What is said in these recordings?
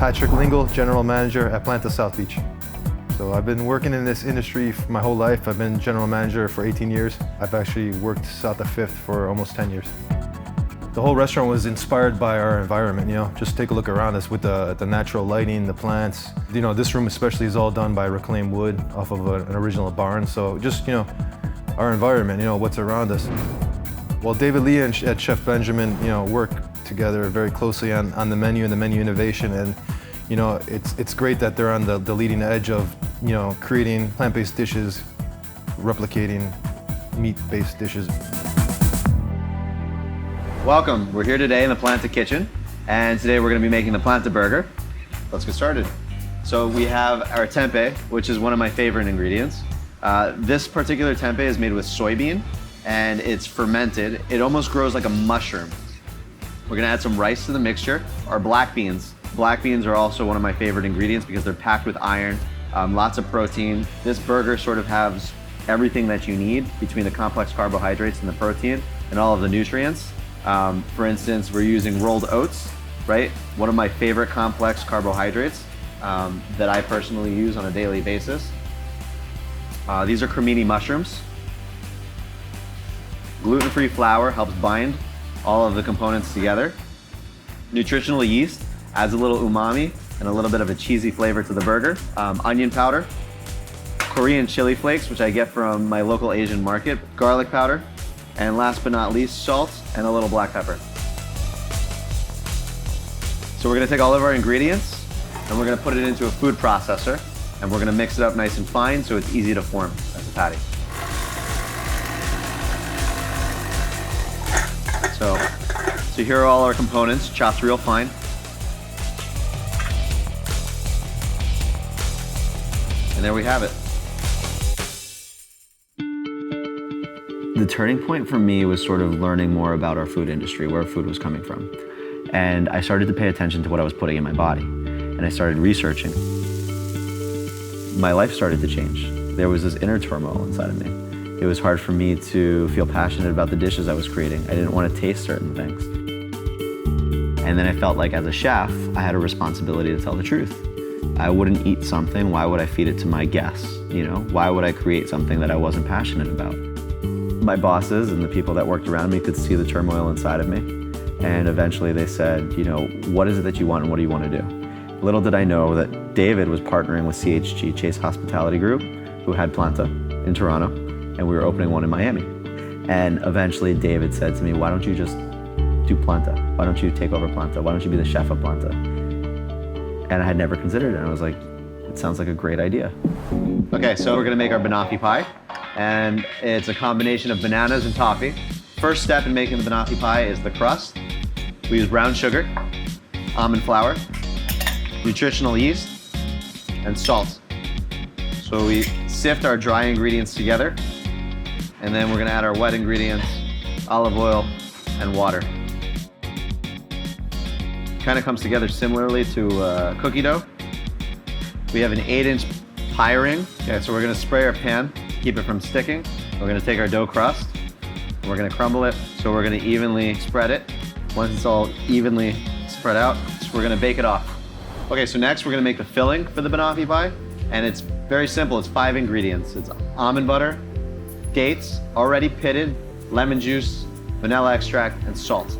Patrick Lingle, General Manager at Planta South Beach. So I've been working in this industry for my whole life. I've been General Manager for 18 years. I've actually worked south of 5th for almost 10 years. The whole restaurant was inspired by our environment, just take a look around us with the natural lighting, the plants. This room especially is all done by reclaimed wood off of an original barn. So just, our environment, what's around us. Well, David Lee and Chef Benjamin, work together very closely on the menu and the menu innovation, and it's great that they're on the leading edge of creating plant-based dishes, replicating meat-based dishes. Welcome. We're here today in the Planta kitchen, and today we're going to be making the Planta Burger. Let's get started. So we have our tempeh, which is one of my favorite ingredients. This particular tempeh is made with soybean, and it's fermented. It almost grows like a mushroom. We're gonna add some rice to the mixture. Our black beans. Black beans are also one of my favorite ingredients because they're packed with iron, lots of protein. This burger sort of has everything that you need between the complex carbohydrates and the protein and all of the nutrients. For instance, we're using rolled oats, right? One of my favorite complex carbohydrates that I personally use on a daily basis. These are cremini mushrooms. Gluten-free flour helps bind all of the components together. Nutritional yeast adds a little umami and a little bit of a cheesy flavor to the burger. Onion powder, Korean chili flakes, which I get from my local Asian market, garlic powder, and last but not least, salt and a little black pepper. So we're gonna take all of our ingredients and we're gonna put it into a food processor, and we're gonna mix it up nice and fine so it's easy to form as a patty. So here are all our components, chopped real fine. And there we have it. The turning point for me was sort of learning more about our food industry, where food was coming from. And I started to pay attention to what I was putting in my body. And I started researching. My life started to change. There was this inner turmoil inside of me. It was hard for me to feel passionate about the dishes I was creating. I didn't want to taste certain things. And then I felt like as a chef, I had a responsibility to tell the truth. I wouldn't eat something, why would I feed it to my guests? Why would I create something that I wasn't passionate about? My bosses and the people that worked around me could see the turmoil inside of me. And eventually they said, what is it that you want and what do you want to do? Little did I know that David was partnering with CHG, Chase Hospitality Group, who had Planta in Toronto, and we were opening one in Miami. And eventually David said to me, why don't you just do Planta? Why don't you take over Planta? Why don't you be the chef of Planta? And I had never considered it, and I was like, it sounds like a great idea. Okay, so we're gonna make our banoffee pie, and it's a combination of bananas and toffee. First step in making the banoffee pie is the crust. We use brown sugar, almond flour, nutritional yeast, and salt. So we sift our dry ingredients together, and then we're gonna add our wet ingredients, olive oil, and water. Kind of comes together similarly to cookie dough. We have an 8-inch pie ring. Okay, so we're gonna spray our pan, keep it from sticking. We're gonna take our dough crust, and we're gonna crumble it. So we're gonna evenly spread it. Once it's all evenly spread out, so we're gonna bake it off. Okay, so next we're gonna make the filling for the banoffee pie, and it's very simple. It's 5 ingredients. It's almond butter, dates, already pitted, lemon juice, vanilla extract, and salt.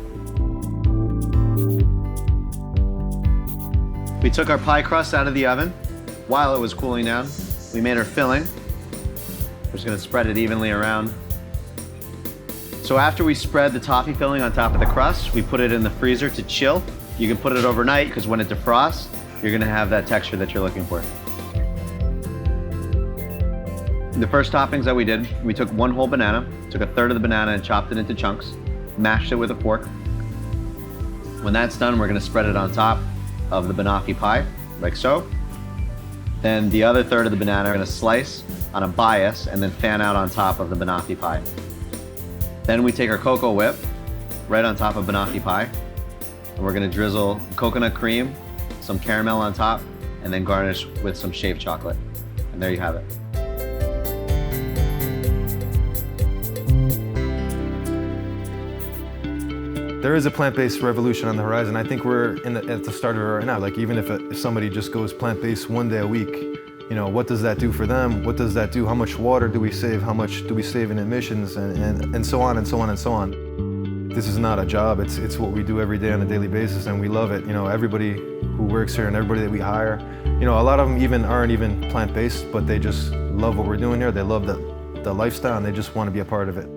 We took our pie crust out of the oven. While it was cooling down, we made our filling. We're just gonna spread it evenly around. So after we spread the toffee filling on top of the crust, we put it in the freezer to chill. You can put it overnight because when it defrosts, you're gonna have that texture that you're looking for. The first toppings that we did, we took 1 whole banana, took a third of the banana and chopped it into chunks, mashed it with a fork. When that's done, we're gonna spread it on top of the banoffee pie, like so. Then the other third of the banana we're gonna slice on a bias and then fan out on top of the banoffee pie. Then we take our cocoa whip right on top of banoffee pie, and we're gonna drizzle coconut cream, some caramel on top, and then garnish with some shaved chocolate. And there you have it. There is a plant-based revolution on the horizon. I think we're at the start of it right now. Like even if somebody just goes plant-based one day a week, you know, what does that do for them? What does that do? How much water do we save? How much do we save in emissions? And so on and so on and so on. This is not a job. It's what we do every day on a daily basis, and we love it. You know, everybody who works here and everybody that we hire, you know, a lot of them aren't even plant-based, but they just love what we're doing here. They love the lifestyle, and they just want to be a part of it.